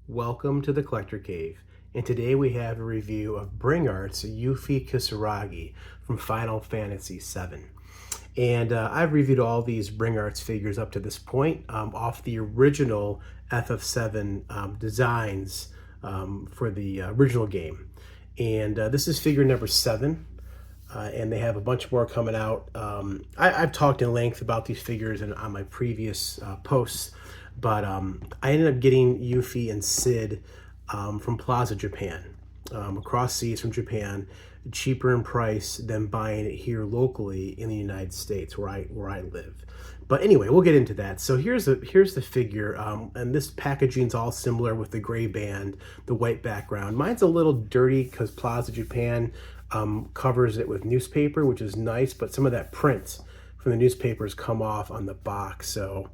Welcome to the Collector Cave, and today we have a review of Bring Art's Yuffie Kisaragi from Final Fantasy VII. And I've reviewed all these Bring Arts figures up to this point off the original FF7 designs for the original game. And this is figure number 7. And they have a bunch more coming out. I've talked in length about these figures on my previous posts, but I ended up getting Yuffie and Sid from Plaza Japan, across seas from Japan, cheaper in price than buying it here locally in the United States where I live. But anyway, we'll get into that. So here's the figure, and this packaging's all similar with the gray band, the white background. Mine's a little dirty because Plaza Japan covers it with newspaper, which is nice, but some of that print from the newspapers come off on the box, so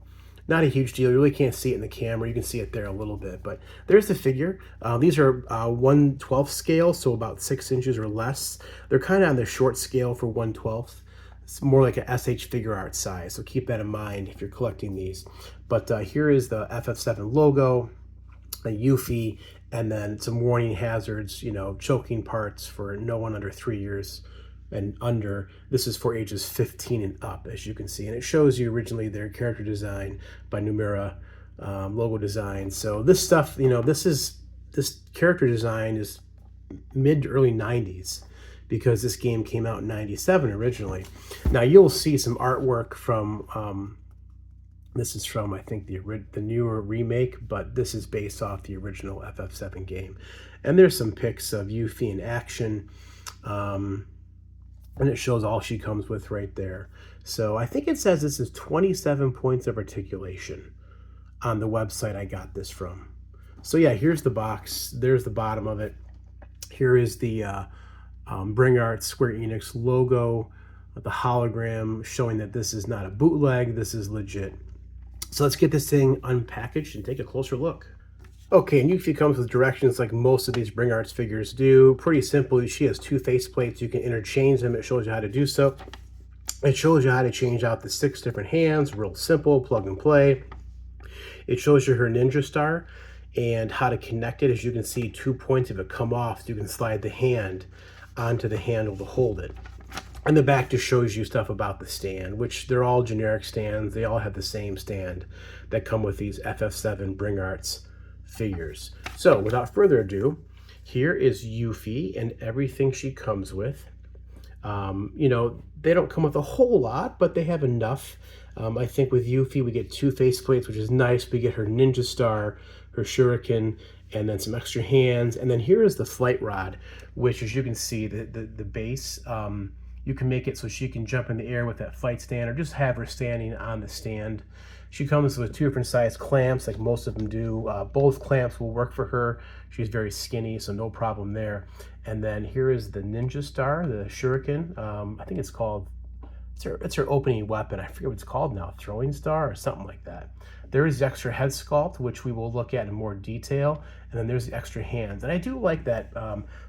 not a huge deal. You really can't see it in the camera. You can see it there a little bit, but there's the figure. These are 1/12 scale, so about 6 inches or less. They're kind of on the short scale for 1/12. It's more like a SH figure art size, so keep that in mind if you're collecting these. But here is the FF7 logo, a Yuffie, and then some warning hazards, choking parts for no one under 3 years and under. This is for ages 15 and up, as you can see. And it shows you originally their character design by Numera, logo design. So this stuff, this character design is mid to early 90s because this game came out in 97 originally. Now you'll see some artwork from, this is from, I think, the newer remake, but this is based off the original FF7 game. And there's some pics of Yuffie in action, and it shows all she comes with right there. So I think it says this is 27 points of articulation on the website I got this from. So yeah, here's the box. There's the bottom of it. Here is the Bring Art Square Enix logo, the hologram showing that this is not a bootleg, this is legit. So let's get this thing unpackaged and take a closer look. Okay, and Yuffie comes with directions like most of these Bring Arts figures do. Pretty simple. She has 2 faceplates. You can interchange them. It shows you how to do so. It shows you how to change out the 6 different hands. Real simple, plug and play. It shows you her ninja star and how to connect it. As you can see, 2 points of it come off, so you can slide the hand onto the handle to hold it. And the back just shows you stuff about the stand, which they're all generic stands. They all have the same stand that come with these FF7 Bring Arts figures. So without further ado, here is Yuffie and everything she comes with. They don't come with a whole lot, but they have enough. I think with Yuffie we get 2 faceplates, which is nice. We get her ninja star, her shuriken, and then some extra hands. And then here is the flight rod, which, as you can see, the base, you can make it so she can jump in the air with that flight stand, or just have her standing on the stand. She comes with 2 different size clamps, like most of them do. Both clamps will work for her. She's very skinny, so no problem there. And then here is the ninja star, the shuriken. I think it's called, it's her opening weapon. I forget what it's called now, throwing star or something like that. There is the extra head sculpt, which we will look at in more detail. And then there's the extra hands. And I do like that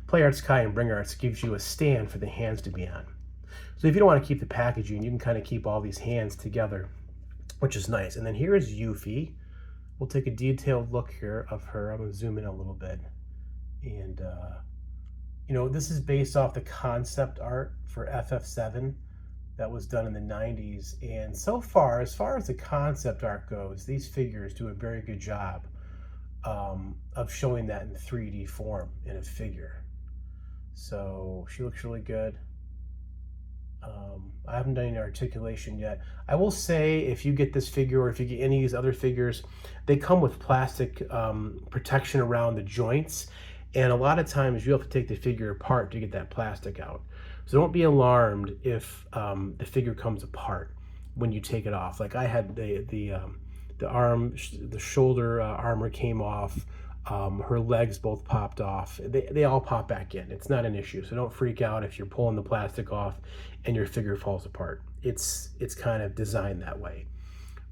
Play Arts Kai and Bring Arts gives you a stand for the hands to be on. So if you don't want to keep the packaging, you can kind of keep all these hands together, which is nice. And then here is Yuffie. We'll take a detailed look here of her. I'm going to zoom in a little bit. And, this is based off the concept art for FF7 that was done in the 90s. And so far as the concept art goes, these figures do a very good job of showing that in 3D form in a figure. So she looks really good. I haven't done any articulation yet. I will say, if you get this figure, or if you get any of these other figures, they come with plastic protection around the joints, and a lot of times you have to take the figure apart to get that plastic out. So don't be alarmed if the figure comes apart when you take it off. Like I had the shoulder armor came off. Her legs both popped off. They all pop back in. It's not an issue, so don't freak out if you're pulling the plastic off and your figure falls apart. It's kind of designed that way.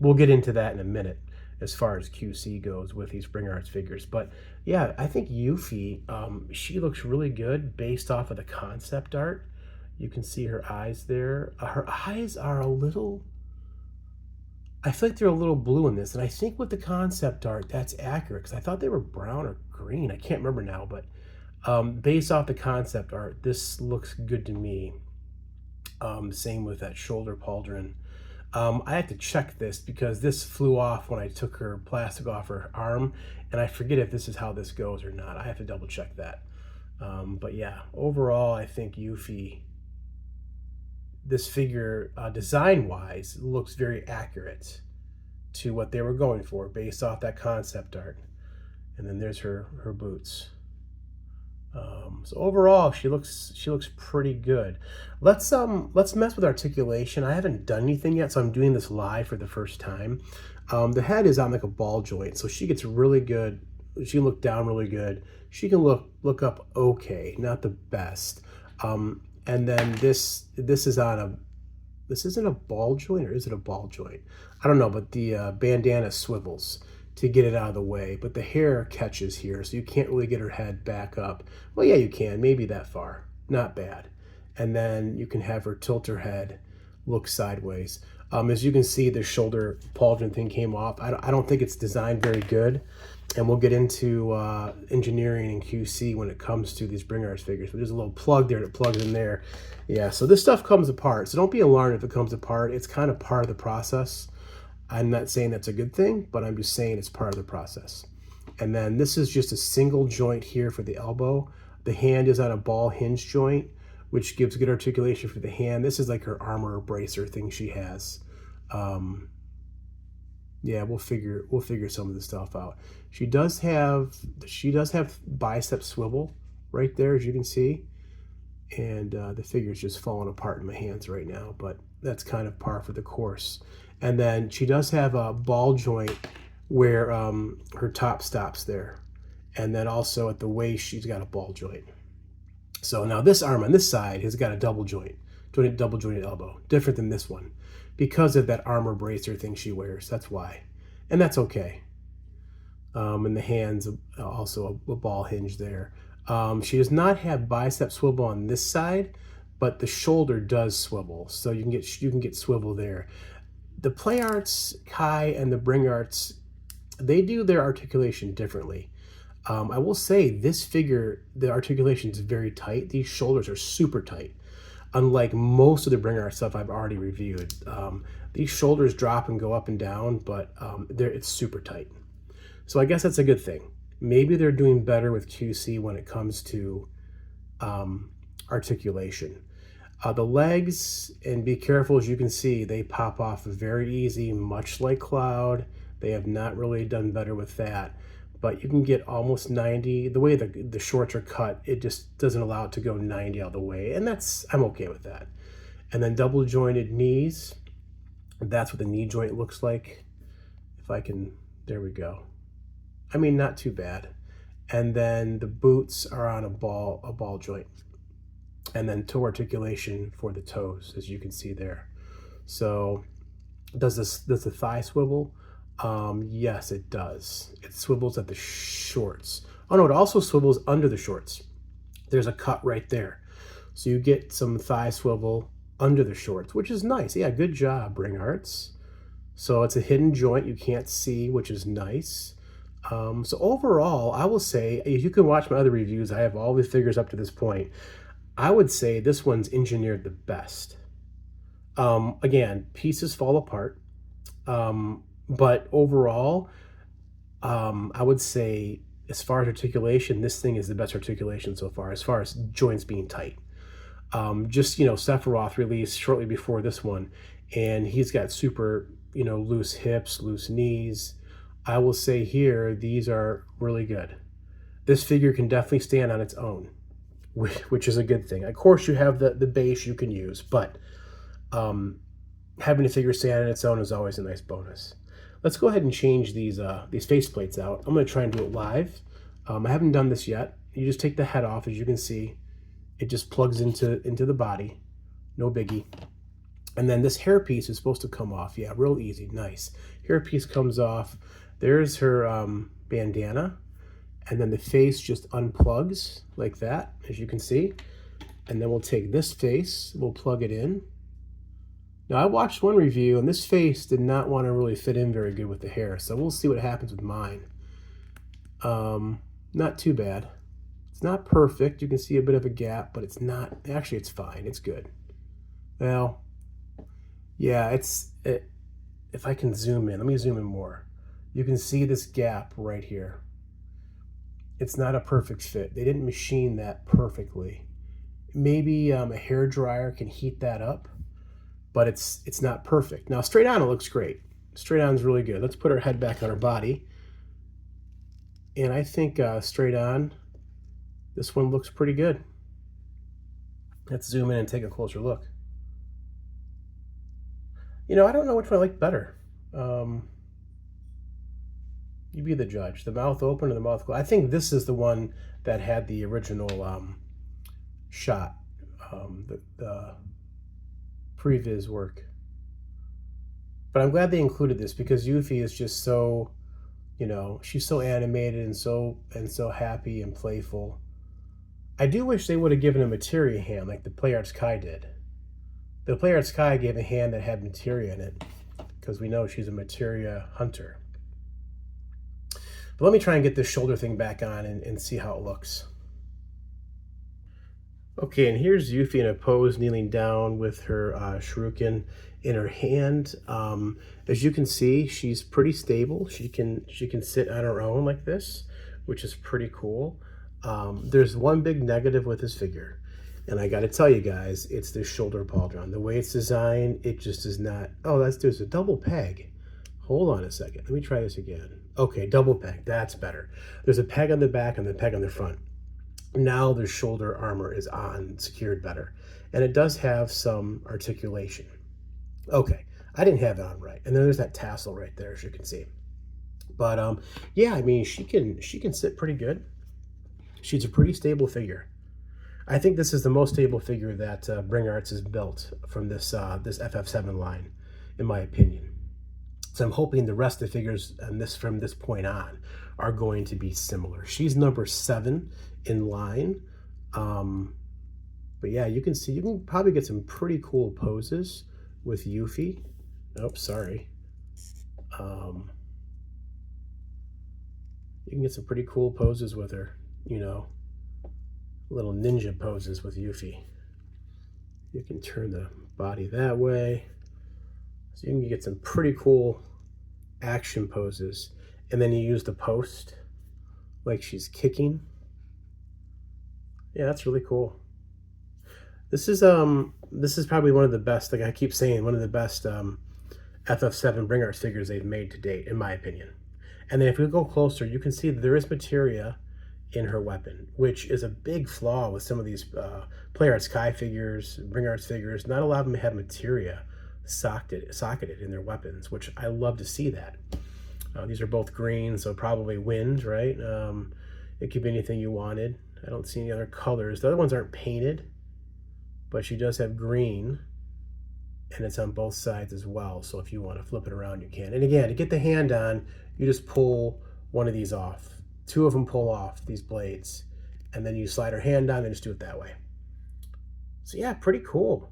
We'll get into that in a minute as far as QC goes with these Bring Arts figures. But yeah, I think Yuffie, she looks really good based off of the concept art. You can see her eyes there. Her eyes are a little, I feel like they're a little blue in this, and I think with the concept art, that's accurate, because I thought they were brown or green. I can't remember now, but based off the concept art, this looks good to me. Same with that shoulder pauldron. I had to check this because this flew off when I took her plastic off her arm, and I forget if this is how this goes or not. I have to double check that. But yeah, overall, I think Yuffie, this figure, design-wise, looks very accurate to what they were going for based off that concept art. And then there's her boots. So overall, she looks pretty good. Let's mess with articulation. I haven't done anything yet, so I'm doing this live for the first time. The head is on like a ball joint, so she gets really good. She can look down really good. She can look up okay, not the best. And then this is on a, this isn't a ball joint, or is it a ball joint? I don't know, but the bandana swivels to get it out of the way, but the hair catches here, so you can't really get her head back up. Well, yeah, you can, maybe that far, not bad. And then you can have her tilt her head, look sideways. As you can see, the shoulder pauldron thing came off. I don't think it's designed very good, and we'll get into engineering and QC when it comes to these Bring Arts figures, but there's a little plug there that plugs in there. Yeah, so this stuff comes apart, so don't be alarmed if it comes apart. It's kind of part of the process. I'm not saying that's a good thing, but I'm just saying it's part of the process. And then this is just a single joint here for the elbow. The hand is on a ball hinge joint, which gives good articulation for the hand. This is like her armor bracer thing she has. Yeah, we'll figure some of this stuff out. She does have bicep swivel right there, as you can see. And the figure's just falling apart in my hands right now, but that's kind of par for the course. And then she does have a ball joint where her top stops there. And then also at the waist, she's got a ball joint. So now this arm on this side has got a double jointed elbow, different than this one, because of that armor bracer thing she wears. That's why. And that's okay. And the hands also a ball hinge there. She does not have bicep swivel on this side, but the shoulder does swivel, so you can get swivel there. The Play Arts Kai and the Bring Arts, they do their articulation differently. I will say this figure, the articulation is very tight. These shoulders are super tight, unlike most of the Bring Arts stuff I've already reviewed. These shoulders drop and go up and down, but it's super tight. So I guess that's a good thing. Maybe they're doing better with QC when it comes to articulation. The legs, and be careful, as you can see, they pop off very easy, much like Cloud. They have not really done better with that. But you can get almost 90. The way the shorts are cut, it just doesn't allow it to go 90 all the way. And I'm okay with that. And then double jointed knees. That's what the knee joint looks like. If I can, there we go. I mean, not too bad. And then the boots are on a ball joint. And then toe articulation for the toes, as you can see there. So does the thigh swivel? Yes, it does. It swivels at the shorts. Oh no, it also swivels under the shorts. There's a cut right there. So you get some thigh swivel under the shorts, which is nice. Yeah, good job, Bring Arts. So it's a hidden joint you can't see, which is nice. So overall, I will say, if you can watch my other reviews, I have all the figures up to this point. I would say this one's engineered the best. Again, pieces fall apart. But overall, I would say, as far as articulation, this thing is the best articulation so far, as far as joints being tight. Just, Sephiroth released shortly before this one, and he's got super, loose hips, loose knees. I will say here, these are really good. This figure can definitely stand on its own, which is a good thing. Of course, you have the base you can use, but having a figure stand on its own is always a nice bonus. Let's go ahead and change these faceplates out. I'm going to try and do it live. I haven't done this yet. You just take the head off, as you can see. It just plugs into the body. No biggie. And then this hairpiece is supposed to come off. Yeah, real easy. Nice. Hairpiece comes off. There's her bandana. And then the face just unplugs like that, as you can see. And then we'll take this face, we'll plug it in. Now, I watched one review, and this face did not want to really fit in very good with the hair, so we'll see what happens with mine. Not too bad. It's not perfect. You can see a bit of a gap, but it's not. Actually, it's fine. It's good. Well, yeah, if I can zoom in, let me zoom in more. You can see this gap right here. It's not a perfect fit. They didn't machine that perfectly. Maybe a hair dryer can heat that up, but it's not perfect. Now, straight on, it looks great. Straight on is really good. Let's put our head back on our body. And I think straight on, this one looks pretty good. Let's zoom in and take a closer look. You know, I don't know which one I like better. You be the judge. The mouth open or the mouth closed? I think this is the one that had the original shot, the previs work. But I'm glad they included this because Yuffie is just so, you know, she's so animated and so happy and playful. I do wish they would have given a materia hand like the Play Arts Kai did. The Play Arts Kai gave a hand that had materia in it because we know she's a materia hunter. But let me try and get this shoulder thing back on and see how it looks. Okay, and here's Yuffie in a pose, kneeling down with her shuriken in her hand. As you can see, she's pretty stable. She can sit on her own like this, which is pretty cool. There's one big negative with this figure, and I got to tell you guys, it's this shoulder pauldron. The way it's designed, it just is not. Oh, there's a double peg. Hold on a second. Let me try this again. Okay, double peg. That's better. There's a peg on the back and the peg on the front. Now the shoulder armor is on, secured better. And it does have some articulation. Okay, I didn't have it on right. And then there's that tassel right there, as you can see. But yeah, I mean, she can sit pretty good. She's a pretty stable figure. I think this is the most stable figure that Bring Arts has built from this FF7 line, in my opinion. So I'm hoping the rest of the figures from this point on are going to be similar. She's number 7 in line. But yeah, you can see, you can probably get some pretty cool poses with Yuffie. Oh, sorry. You can get some pretty cool poses with her, you know, little ninja poses with Yuffie. You can turn the body that way. So you can get some pretty cool action poses. And then you use the post like she's kicking. Yeah, that's really cool. This is probably one of the best, like I keep saying, one of the best FF7 Bring Arts figures they've made to date, in my opinion. And then if we go closer, you can see that there is materia in her weapon, which is a big flaw with some of these Play Arts Kai figures, Bring Arts figures. Not a lot of them have materia socketed in their weapons, which I love to see that. These are both green, so probably wind, right? It could be anything you wanted. I don't see any other colors. The other ones aren't painted, but she does have green, and it's on both sides as well. So if you want to flip it around, you can. And again, to get the hand on, you just pull one of these off. 2 of them pull off these blades, and then you slide her hand on and just do it that way. So yeah, pretty cool.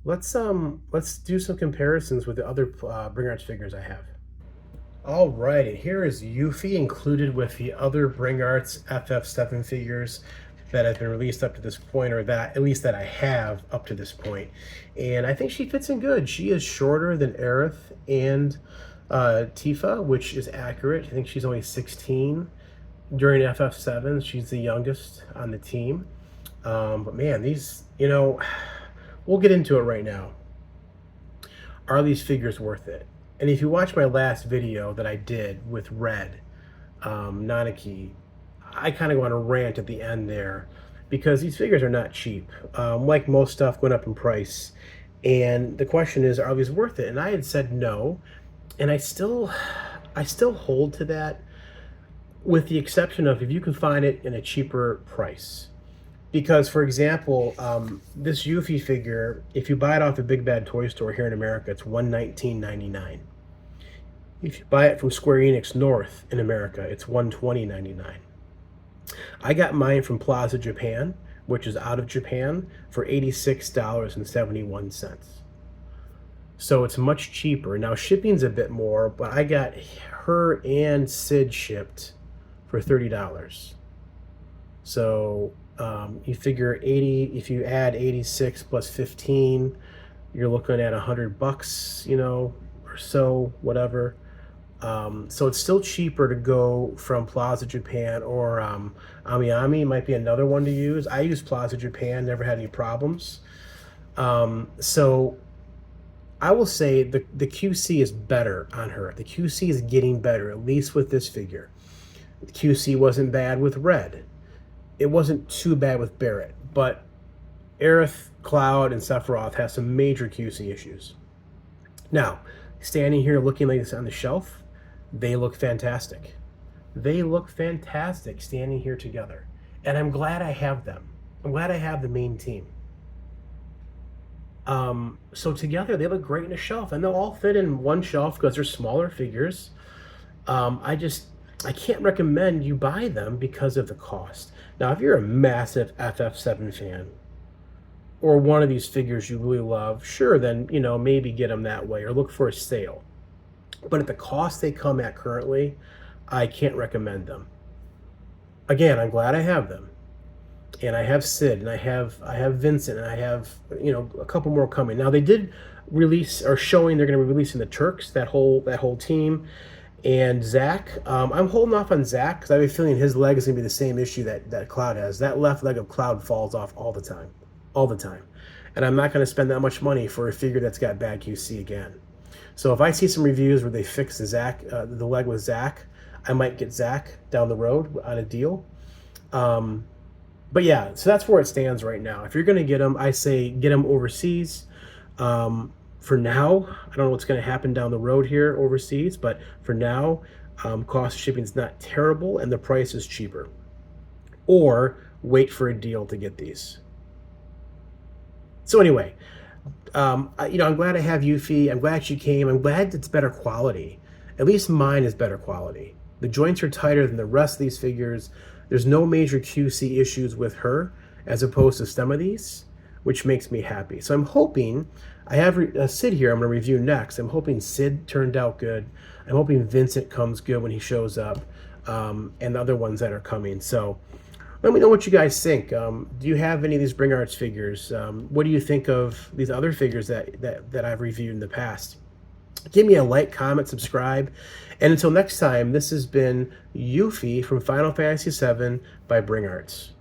Let's do some comparisons with the other Bring Arts figures I have. All right, and here is Yuffie included with the other Bring Arts FF7 figures that have been released up to this point, or that at least that I have up to this point. And I think she fits in good. She is shorter than Aerith and Tifa, which is accurate. I think she's only 16 during FF7. She's the youngest on the team. But man, these, you know, we'll get into it right now. Are these figures worth it? And if you watch my last video that I did with Red, Nanaki, I kind of want to rant at the end there because these figures are not cheap. Like most stuff, went up in price. And the question is, are these worth it? And I had said no. And I still hold to that, with the exception of if you can find it in a cheaper price. Because, for example, this Yuffie figure, if you buy it off the Big Bad Toy Store here in America, it's $119.99. If you buy it from Square Enix North in America, it's $120.99. I got mine from Plaza Japan, which is out of Japan, for $86.71. So it's much cheaper. Now shipping's a bit more, but I got her and Sid shipped for $30. So you figure 80, if you add 86 plus 15, you're looking at $100, or so, whatever. So it's still cheaper to go from Plaza Japan or Amiami might be another one to use. I use Plaza Japan, never had any problems. So I will say the QC is better on her. The QC is getting better, at least with this figure. The QC wasn't bad with Red. It wasn't too bad with Barrett, but Aerith, Cloud, and Sephiroth have some major QC issues. Now, standing here looking like this on the shelf, they look fantastic. They look fantastic standing here together. And I'm glad I have them. I'm glad I have the main team. So together they look great in a shelf, and they'll all fit in one shelf because they're smaller figures. I can't recommend you buy them because of the cost. Now, if you're a massive FF7 fan, or one of these figures you really love, sure, then, maybe get them that way or look for a sale. But at the cost they come at currently, I can't recommend them. Again, I'm glad I have them. And I have Sid, and I have Vincent, and I have, a couple more coming. Now, they did release, or showing they're going to be releasing the Turks, that whole team, and Zach. I'm holding off on Zach because I have a feeling his leg is going to be the same issue that Cloud has. That left leg of Cloud falls off all the time. And I'm not going to spend that much money for a figure that's got bad QC again. So if I see some reviews where they fix the leg with Zach, I might get Zach down the road on a deal. But yeah, so that's where it stands right now. If you're going to get them, I say get them overseas. For now, I don't know what's going to happen down the road here overseas, but for now, cost of shipping is not terrible and the price is cheaper. Or wait for a deal to get these. So anyway, I'm glad I have Yuffie. I'm glad she came. I'm glad it's better quality. At least mine is better quality. The joints are tighter than the rest of these figures. There's no major QC issues with her as opposed to some of these, which makes me happy. So I'm hoping, I have Sid here I'm going to review next. I'm hoping Sid turned out good. I'm hoping Vincent comes good when he shows up, and the other ones that are coming. So let me know what you guys think. Do you have any of these Bring Arts figures? What do you think of these other figures that I've reviewed in the past? Give me a like, comment, subscribe. And until next time, this has been Yuffie from Final Fantasy VII by Bring Arts.